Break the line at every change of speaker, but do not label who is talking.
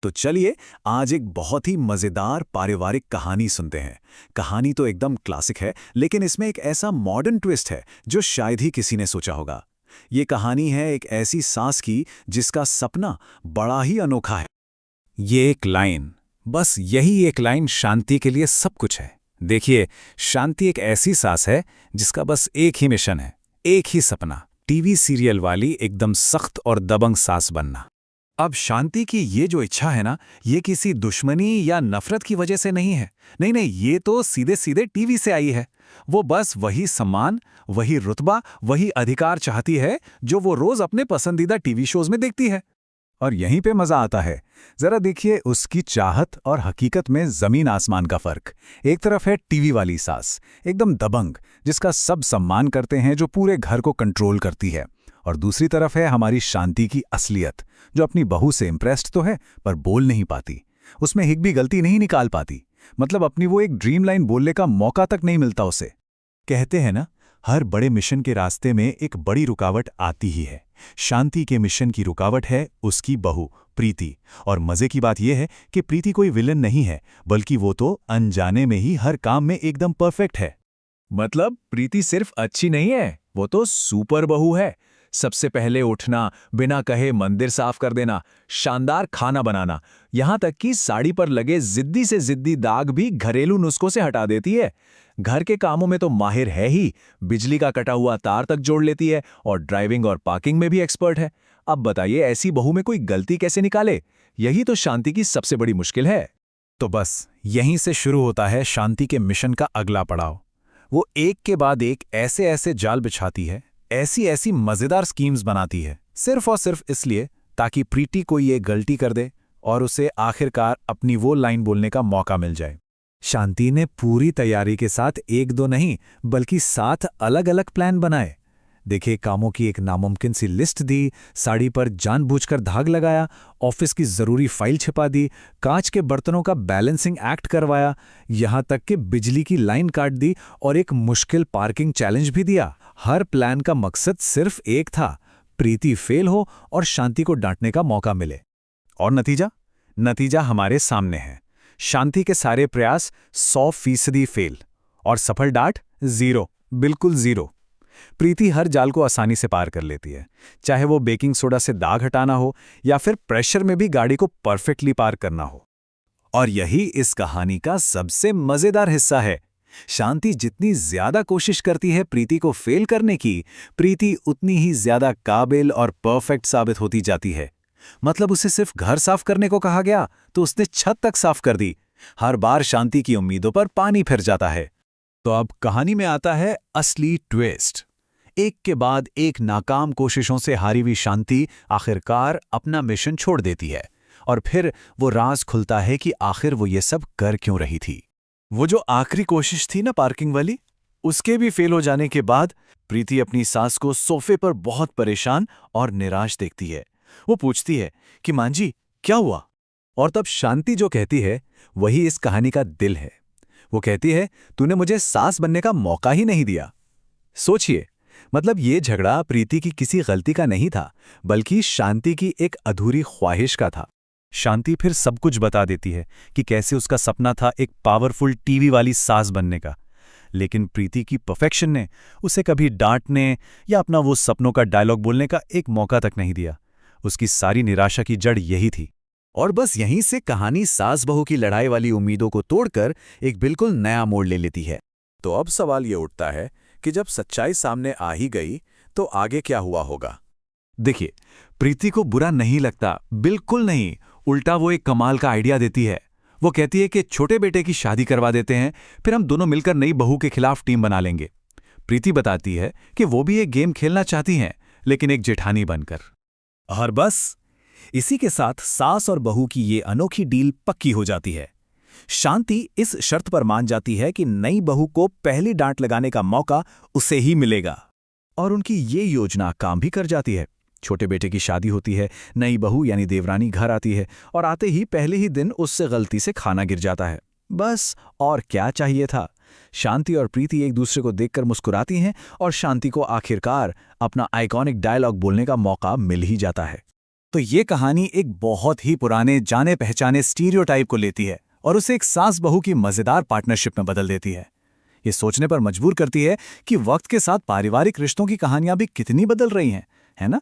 तो चलिए आज एक बहुत ही मजेदार पारिवारिक कहानी सुनते हैं। कहानी तो एकदम क्लासिक है, लेकिन इसमें एक ऐसा मॉडर्न ट्विस्ट है जो शायद ही किसी ने सोचा होगा। ये कहानी है एक ऐसी सास की जिसका सपना बड़ा ही अनोखा है।
ये एक लाइन, बस यही एक लाइन शांति के लिए सब कुछ है। देखिए, शांति एक ऐसी सास है जिसका बस एक ही मिशन है, एक ही सपना, टीवी सीरियल वाली एकदम सख्त और दबंग सास बनना।
अब शांति की ये जो इच्छा है ना, ये किसी दुश्मनी या नफरत की वजह से नहीं है। नहीं नहीं, ये तो सीधे सीधे टीवी से आई है। वो बस वही सम्मान, वही रुतबा, वही अधिकार चाहती है जो वो रोज अपने पसंदीदा टीवी शोज में देखती है।
और यहीं पे मजा आता है। जरा देखिए उसकी चाहत और हकीकत में जमीन आसमान का फर्क। एक तरफ है टीवी वाली सास, एकदम दबंग, जिसका सब सम्मान करते हैं, जो पूरे घर को कंट्रोल करती है। और दूसरी तरफ है हमारी शांति की असलियत, जो अपनी बहू से इम्प्रेस्ड तो है पर बोल नहीं पाती, उसमें एक भी गलती नहीं निकाल पाती। मतलब अपनी वो एक ड्रीम लाइन बोलने का मौका तक नहीं मिलता उसे।
कहते हैं ना, हर बड़े मिशन के रास्ते में एक बड़ी रुकावट आती ही है। शांति के मिशन की रुकावट है उसकी बहू प्रीति। और मजे की बात यह है कि प्रीति कोई विलन नहीं है, बल्कि वो तो अनजाने में ही हर काम में एकदम परफेक्ट है। मतलब प्रीति सिर्फ अच्छी नहीं है, वो तो सुपर बहू है। सबसे पहले उठना, बिना कहे मंदिर साफ कर देना, शानदार खाना बनाना, यहाँ तक कि साड़ी पर लगे जिद्दी से जिद्दी दाग भी घरेलू नुस्खों से हटा देती है। घर के कामों में तो माहिर है ही, बिजली का कटा हुआ तार तक जोड़ लेती है और ड्राइविंग और पार्किंग में भी एक्सपर्ट है। अब बताइए ऐसी बहू में कोई गलती कैसे निकाले? यही तो शांति की सबसे बड़ी मुश्किल है।
तो बस यहीं से शुरू होता है शांति के मिशन का अगला पड़ाव। वो एक के बाद एक ऐसे ऐसे जाल बिछाती है, ऐसी ऐसी मजेदार स्कीम्स बनाती है, सिर्फ और सिर्फ इसलिए ताकि प्रीति कोई ये गलती कर दे और उसे आखिरकार अपनी वो लाइन बोलने का मौका मिल जाए। शांति ने पूरी तैयारी के साथ एक दो नहीं बल्कि 7 अलग अलग प्लान बनाए। देखिए, कामों की एक नामुमकिन सी लिस्ट दी, साड़ी पर जानबूझकर धाग लगाया, ऑफिस की जरूरी फाइल छिपा दी, कांच के बर्तनों का बैलेंसिंग एक्ट करवाया, यहां तक कि बिजली की लाइन काट दी और एक मुश्किल पार्किंग चैलेंज भी दिया। हर प्लान का मकसद सिर्फ एक था, प्रीति फेल हो और शांति को डांटने का मौका मिले। और नतीजा हमारे सामने है। शांति के सारे प्रयास 100% फेल और सफल डांट 0, बिल्कुल 0। प्रीति हर जाल को आसानी से पार कर लेती है, चाहे वो बेकिंग सोडा से दाग हटाना हो या फिर प्रेशर में भी गाड़ी को परफेक्टली पार करना हो। और यही इस कहानी का सबसे मजेदार हिस्सा है। शांति जितनी ज्यादा कोशिश करती है प्रीति को फेल करने की, प्रीति उतनी ही ज्यादा काबिल और परफेक्ट साबित होती जाती है। मतलब उसे सिर्फ घर साफ करने को कहा गया तो उसने छत तक साफ कर दी। हर बार शांति की उम्मीदों पर पानी फिर जाता है। तो अब कहानी में आता है असली ट्विस्ट। एक के बाद एक नाकाम कोशिशों से हारी हुई शांति आखिरकार अपना मिशन छोड़ देती है। और फिर वो राज खुलता है कि आखिर वो ये सब कर क्यों रही थी। वो जो आखिरी कोशिश थी ना पार्किंग वाली, उसके भी फेल हो जाने के बाद प्रीति अपनी सास को सोफे पर बहुत परेशान और निराश देखती है। वो पूछती है कि मां जी क्या हुआ? और तब शांति जो कहती है वही इस कहानी का दिल है। वो कहती है, तूने मुझे सास बनने का मौका ही नहीं दिया। सोचिए, मतलब ये झगड़ा प्रीति की किसी गलती का नहीं था, बल्कि शांति की एक अधूरी ख्वाहिश का था। शांति फिर सब कुछ बता देती है कि कैसे उसका सपना था एक पावरफुल टीवी वाली सास बनने का, लेकिन प्रीति की परफेक्शन ने उसे कभी डांटने या अपना वो सपनों का डायलॉग बोलने का एक मौका तक नहीं दिया। उसकी सारी निराशा की जड़ यही थी। और बस यहीं से कहानी सास बहू की लड़ाई वाली उम्मीदों को तोड़कर एक बिल्कुल नया मोड़ ले लेती है। तो अब सवाल ये उठता है कि जब सच्चाई सामने आ ही गई तो आगे क्या हुआ होगा? देखिए, प्रीति को बुरा नहीं लगता, बिल्कुल नहीं। उल्टा वो एक कमाल का आइडिया देती है। वो कहती है कि छोटे बेटे की शादी करवा देते हैं, फिर हम दोनों मिलकर नई बहू के खिलाफ टीम बना लेंगे। प्रीति बताती है कि वो भी एक गेम खेलना चाहती हैं, लेकिन एक जेठानी बनकर। और बस इसी के साथ सास और बहू की ये अनोखी डील पक्की हो जाती है। शांति इस शर्त पर मान जाती है कि नई बहू को पहली डांट लगाने का मौका उसे ही मिलेगा। और उनकी ये योजना काम भी कर जाती है। छोटे बेटे की शादी होती है, नई बहू यानी देवरानी घर आती है और आते ही पहले ही दिन उससे गलती से खाना गिर जाता है। बस और क्या चाहिए था? शांति और प्रीति एक दूसरे को देखकर मुस्कुराती हैं और शांति को आखिरकार अपना आइकॉनिक डायलॉग बोलने का मौका मिल ही जाता है। तो ये कहानी एक बहुत ही पुराने जाने पहचाने स्टीरियोटाइप को लेती है और उसे एक सास बहू की मजेदार पार्टनरशिप में बदल देती है। ये सोचने पर मजबूर करती है कि वक्त के साथ पारिवारिक रिश्तों की कहानियां भी कितनी बदल रही हैं, है ना?